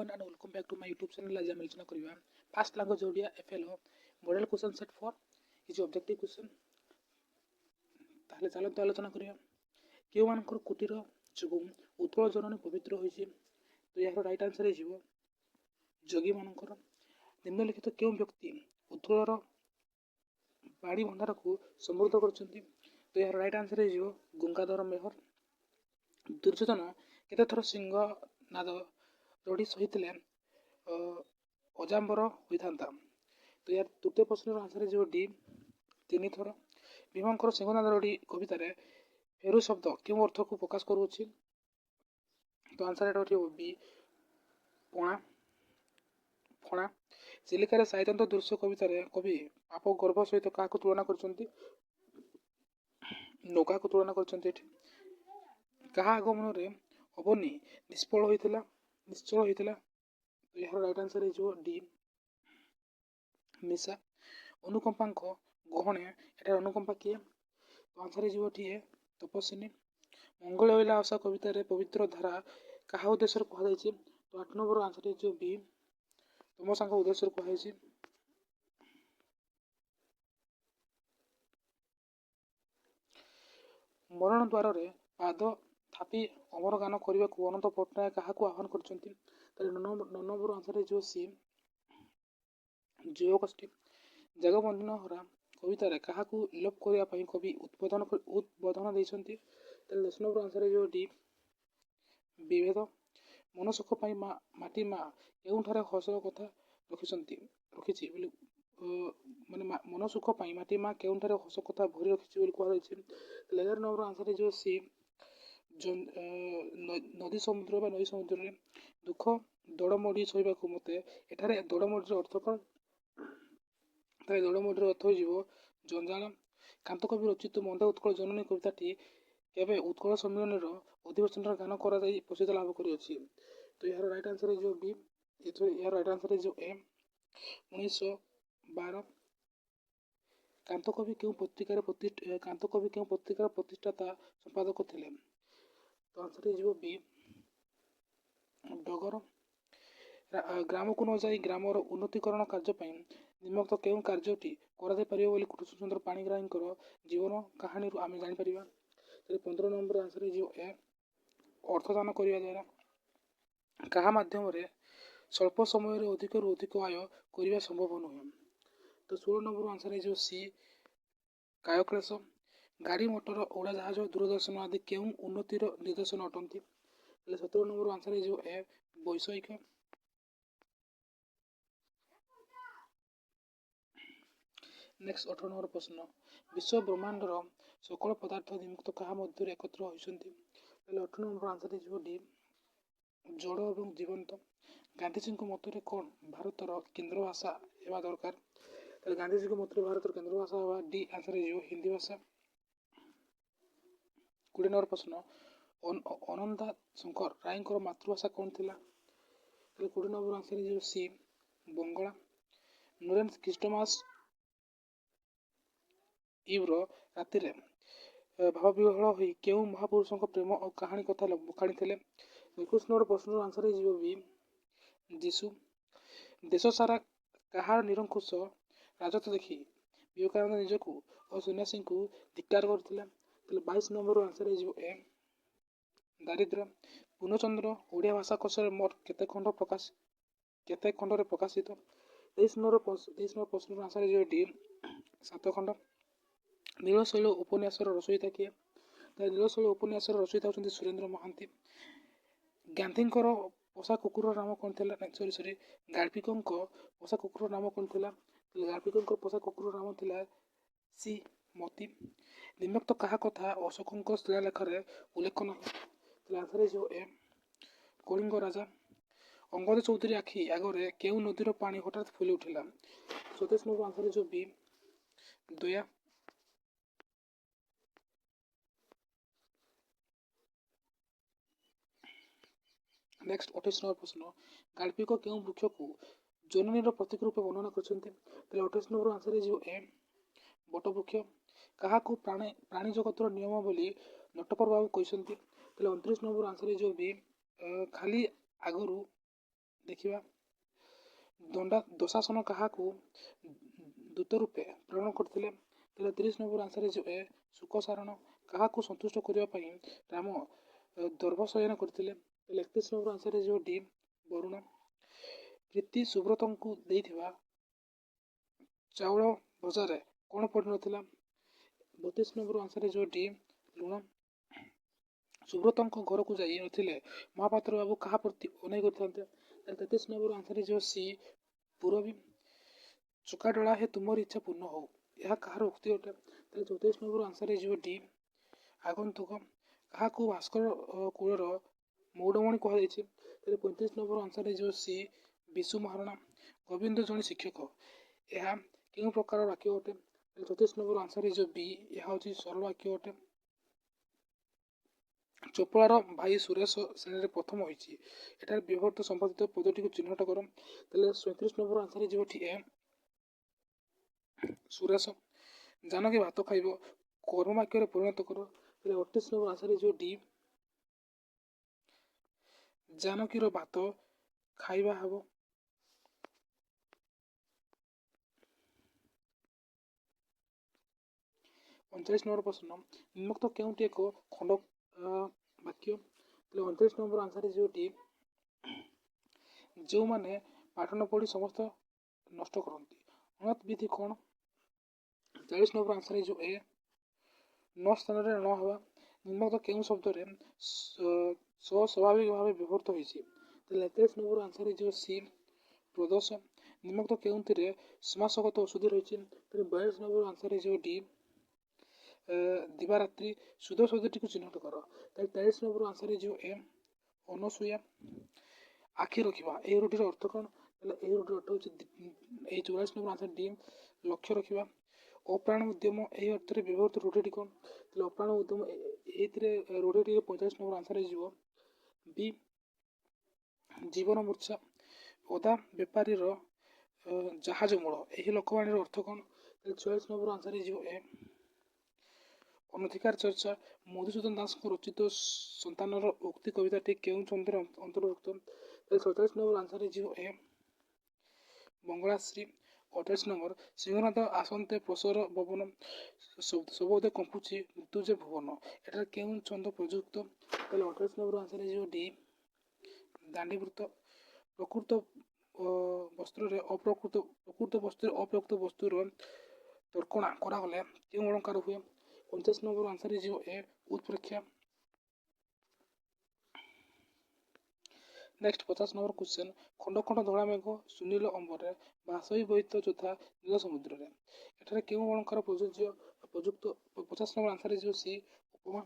everyone and welcome back to my YouTube channel. आज हम आलोचना करिबा fast language Odia FLO model question set for is objective question. ताहले चलो तो आलोचना करिबा केउ मानकर कुटीर जुगु उत्कल जननी पवित्र होइछि। तो यार राइट आंसर हे जिवो जोगी मानकर निम्नलिखित केउ व्यक्ति उत्कलर बाड़ी भंडार को समृद्ध करछन्ति। तो यार राइट आंसर हे जिवो गंगाधर मेहर। दुर्योधन केते थर सिंह नाद रड़ी सहितले अजाम्बर होइथांता। तो यार तृतीय प्रश्न आंसर जो डी 3 थर। भीमंकर सिंहनाद रड़ी कवितार फेरु शब्द क्यों अर्थ को प्रकाश करुछि। तो आंसर एटा बी पणा फणा। चिलिकार साहित्य दृश्य कवितार कवि पाप गर्भ सहित क्या तुलना करछन्ति नौका को तुलना करछन्ति। कहा आगमन रे अवनी निष्फल होइथिला निश्चल होइथिला। तो यार राइट आंसर है जो डी मिसा। अनुकंपांक गहणे एटा अनुकंपा किए। तो आंसर है जो टी है तपस्विनी। मंगल होइला आशा कविता रे पवित्र धारा कहा उद्देश्य कहा जायछि। तो 8 नंबर आंसर है जो बी तमसांक उद्देश्य कहा जायछि। मरण द्वार रे पाद थापी अमर गान करने को अनंत पट्टनायक क्या आह्वान करछन्ति। 9 नंबर आंसर है जो सी जीवकोष्ठी। जगबंधन हरा कवितार क्या लोप करने कवि उद्बोधन देइछन्ति। 10 नंबर आंसर है जो डी विभेद। मनसुख पाई माटी माँ केउठारे हसर कथा रखिछि माने मनसुख पाई माटी माँ केउठारे हस कथा भरी रखिछि बोली कहा जायछि। 11 नंबर आंसर है जो सी नदी समुद्र नदी समुद्र रे दुख दड़मड़ी सहिबा को मते एठारे दड़मड़ी अर्थ कौन। दड़मड़ी अर्थ हो जंजाल। कांतकवि रचित मंद उत्कल जननी कविताटी केबे उत्कल सम्मेलन अधिवेशन गान करा प्रसिद्ध लाभ करिअछि। तो यार राइट आंसर है जो बी यार राइट आंसर है जो ए 1912। कांतकवि केउ पत्रिकार प्रतिष्ठाता संपादक थिले। तो आंसर है जो बी डगर। ग्राम को न जाई ग्रामर उन्नतिकरण कार्य निम्नलिखित केउ कार्यटी करा परिबो बोली कृष्णचंद्र पाणिग्राहींकर जीवन कहानी आम जानि परिबा। 15 नंबर आंसर है जो ए अर्थदान करिया द्वारा कहा माध्यम रे स्वल्प समय रे अधिक रु अधिक आय करिबा संभव नुहे। तो 16 नंबर आंसर है जो सी कायक्लेश। गाड़ी मोटर उड़ाजाहाज दूरदर्शन आदि केउ उन्नतिर निदर्शन अटंती। 17 नंबर आंसर है जो ए वैषयिक। नेक्स्ट 18 नंबर प्रश्न विश्व ब्रह्मांडर सकल पदार्थ निमुक्त कहा मध्य एकत्र होइछन्ति। 18 नंबर आंसर है जो डी जड़ एवं जीवंत। गांधीजी मतरे कौन भारतर केंद्र भाषा हेबा दरकार। गांधीजी मतरे भारतर केंद्र भाषा हेबा डी आंसर है जो हिंदी भाषा। 20 नंबर प्रश्न अनंता शंकर रायंकर मातृभाषा कौन थिला। 20 नंबर आंसर है जो सी बंगला। नोरेंस क्रिस्टोमास इव्र राति रे भाव विहल होई केउ महापुरुषों प्रेम और कहानी कथा बखाणी थिले। 21 नंबर प्रश्न आंसर है जो बी जीसु। देश सारा कहार निरंकुश राजत्व देखि विवेकानंद निजकू और सन्यासी को धिक्कार करथिले। 22 नंबर आंसर है जो ए दारिद्र। पूर्णचंद्र ओडिया भाषा कोश मोट केते खंड रे प्रकाशित। 23 नंबर प्रश्न आंसर है जो डी 7 खंड। नीलशैल उपन्यास रचयिता किए। नीलशैल उपन्यास रचयिता होती सुरेंद्र महांती। गांधींकर पोषा कुकुर नाम कौन थिला सॉरी गार्फिकों पोषा कुकुर नाम कौन थिला। गार्फिकों पोषा कुकुर नाम थिला सी मती। निम्नलिखित कहा कथा अशोकों शिलालेख रे उल्लेख नहीं। आंसर है जो ए कलिंग राजा। अंगद चौधरी आखि आगरे केउ नदीर पानी हठात फुली उठिला। 27 नंबर आंसर है जो बी दया। नेक्स्ट 28 नंबर प्रश्न गाल्पिक केउ वृक्ष को जननी प्रतीक रूप वर्णना करछन्ति। 28 नंबर आंसर है जो ए बट वृक्ष। कहा को प्राणी जगतर नियम बोली नटपर बाबू कहते। 29 नंबर आंसर है जो बी खाली आगरू ଦେଖିବା। ଦଶାସନ କାହାକୁ ଦୂତ ରୂପେ ପ୍ରେରଣ କରିଥିଲେ? ତାହେଲେ 30 ନମ୍ବର ଆନ୍ସର ହେଇଯିବ ଏ ଶୁକସାରଣ। କାହାକୁ ସନ୍ତୁଷ୍ଟ କରିବା ପାଇଁ ରାମ ଦର୍ଭଶୟନ କରିଥିଲେ? ତାହେଲେ 31 ନମ୍ବର ଆନ୍ସର ହେଇଯିବ ଡି ବରୁଣ। ପ୍ରୀତି ସୁବ୍ରତଙ୍କୁ ଦେଇଥିବା ଚାଉଳ ଭଜାରେ କ'ଣ ପଡ଼ିନଥିଲା? 32 ନମ୍ବର ଆନ୍ସର ହେଇଯିବ ଡି ଲୁଣ। ସୁବ୍ରତଙ୍କ ଘରକୁ ଯାଇ ନଥିଲେ ମହାପାତ୍ର ବାବୁ କାହା ପ୍ରତି ଅନେଇ କରିଥାନ୍ତେ? 33 ନମ୍ବର ଆନ୍ସର ହେଇଯିବ ସି ପୂରବୀ। ଚକାଡୋଳା ହେ ତୁମର ଇଚ୍ଛା ପୂର୍ଣ୍ଣ ହଉ, ଏହା କାହାର ଉକ୍ତି ଅଟେ? ତାହେଲେ 34 ନମ୍ବର ଆନ୍ସର ହେଇଯିବ ଡି ଆଗନ୍ତୁକ। କାହାକୁ ଭାସ୍କର କୂଳର ମୌଡ଼ମଣି କୁହାଯାଇଛି? ତାହେଲେ 35 ନମ୍ବର ଆନ୍ସର ହେଇଯିବ ସି ବିଶୁ ମହାରଣା। ଗୋବିନ୍ଦ ଜଣେ ଶିକ୍ଷକ, ଏହା କେଉଁ ପ୍ରକାର ବାକ୍ୟ ଅଟେ? 34 ନମ୍ବର ଆନ୍ସର ହେଇଯିବ ବି, ଏହା ହେଉଛି ସରଳ ବାକ୍ୟ ଅଟେ। ଚପଳାର ଭାଇ ସୁରେଶ ଶ୍ରେଣୀରେ ପ୍ରଥମ ହୋଇଛି, ଏଠାରେ ବ୍ୟବହୃତ ସମ୍ବନ୍ଧିତ ପଦଟିକୁ ଚିହ୍ନଟ କର। ତାହେଲେ 37 ନମ୍ବର ଆନ୍ସର ହେଇଯିବ ଏଠି ଏ ସୁରେଶ। ଜାନକୀ ଭାତ ଖାଇବ, କର୍ମ ବାକ୍ୟରେ ପରିଣତ କର। ତାହେଲେ 38 ନମ୍ବର ଆନ୍ସର ହେଇଯିବ ଡି ଜାନକୀର ଭାତ ଖାଇବା ହେବ। 39 ନମ୍ବର ପ୍ରଶ୍ନ, ନିମ୍ନୋକ୍ତ କେଉଁଟି ଏକ ଖଣ୍ଡ ବାକ୍ୟ? ତାହେଲେ 39 ନମ୍ବର ଆନ୍ସର ହେଇଯିବ ଡି ଯେଉଁମାନେ ପାଠ ନ ପଢ଼ି ସମସ୍ତ ନଷ୍ଟ କରନ୍ତି। ଅଣତ୍ ବିଧି କ'ଣ? 40 ନମ୍ବର ଆନ୍ସର ହେଇଯିବ ଏ ନ ସ୍ଥାନରେ ନ ହେବା। ନିମ୍ନୋକ୍ତ କେଉଁ ଶବ୍ଦରେ ସ୍ୱାଭାବିକ ଭାବେ ବ୍ୟବହୃତ ହୋଇଛି? ତାହେଲେ 41 ନମ୍ବର ଆନ୍ସର ହେଇଯିବ ସି ପ୍ରଦୋଷ। ନିମ୍ନୋକ୍ତ କେଉଁଥିରେ ସମାସଗତ ଅଶୁଦ୍ଧି ରହିଛି? ତାହେଲେ 42 ନମ୍ବର ଆନ୍ସର ହେଇଯିବ ଡି ଦିବାରାତ୍ରି। ସୁଧ ଶବ୍ଦଟିକୁ ଚିହ୍ନଟ କର। ତାହେଲେ 43 ନମ୍ବର ଆନ୍ସର ହେଇଯିବ ଏ ଅନସୂୟା। ଆଖି ରଖିବା, ଏହି ରୁଢ଼ିର ଅର୍ଥ କ'ଣ? ତାହେଲେ ଏହି ରୁଢ଼ିର ଅର୍ଥ ହେଉଛି ଏହି 44 ନମ୍ବର ଆନ୍ସର ଡି ଲକ୍ଷ୍ୟ ରଖିବା। ଅପ୍ରାଣ ଉଦ୍ୟମ, ଏହି ଅର୍ଥରେ ବ୍ୟବହୃତ ରୁଢ଼ିଟି କ'ଣ? ତାହେଲେ ଅପ୍ରାଣ ଉଦ୍ୟମ ଏଇଥିରେ ରୁଢ଼ିଟି 45 ନମ୍ବର ଆନ୍ସର ହେଇଯିବ ବି ଜୀବନ ମୂର୍ଚ୍ଛା। ଅଦା ବେପାରୀର ଜାହାଜ ମୂଳ, ଏହି ଲୋକବାଣୀର ଅର୍ଥ କ'ଣ? ତାହେଲେ 44 ନମ୍ବର ଆନ୍ସର ହେଇଯିବ ଏ ଅନଧିକାର ଚର୍ଚ୍ଚା। ମଧୁସୂଦନ ଦାସଙ୍କ ରଚିତ ସନ୍ତାନର ଉକ୍ତି କବିତାଟି କେଉଁ ଛନ୍ଦରେ ଅନ୍ତର୍ଭୁକ୍ତ? ତାହେଲେ 47 ନମ୍ବର ଆନ୍ସର ହେଇଯିବ ଏ ମଙ୍ଗଳାଶ୍ରୀ। 28 ନମ୍ବର, ସିଂହନାଦ ଆସନ୍ତେ ପ୍ରସର ପବନ, ଶବଦେ କମ୍ପୁଛି ମୃତ୍ୟୁଜେ ଭୁବନ, ଏଠାରେ କେଉଁ ଛନ୍ଦ ପ୍ରଯୁକ୍ତ? ତାହେଲେ 28 ନମ୍ବର ଆନ୍ସର ହେଇଯିବ ଡି ଦାଣ୍ଡିବୃତ୍ତ। ପ୍ରକୃତ ବସ୍ତ୍ରରେ ଅପ୍ରକୃତ ବସ୍ତୁର ତର୍କଣା କରାଗଲେ କେଉଁ ଅଳଙ୍କାର ହୁଏ? 49 ନମ୍ବର ଆନ୍ସର ହେଇଯିବ ଏ ଉତ୍ପ୍ରେକ୍ଷା। ନେକ୍ସଟ 50 ନମ୍ବର କ୍ୱେଶ୍ଚନ, ଖଣ୍ଡ ଖଣ୍ଡ ଧଳା ମେଘ ସୁନୀଲ ଅମ୍ବରରେ ଭାସଇ ବୋଇତ ଯଥା ନୀଳ ସମୁଦ୍ରରେ, ଏଠାରେ କେଉଁ ଅଳଙ୍କାର ପ୍ରଯୁକ୍ତ? 50 ନମ୍ବର ଆନ୍ସର ହେଇଯିବ ସି ଉପମା।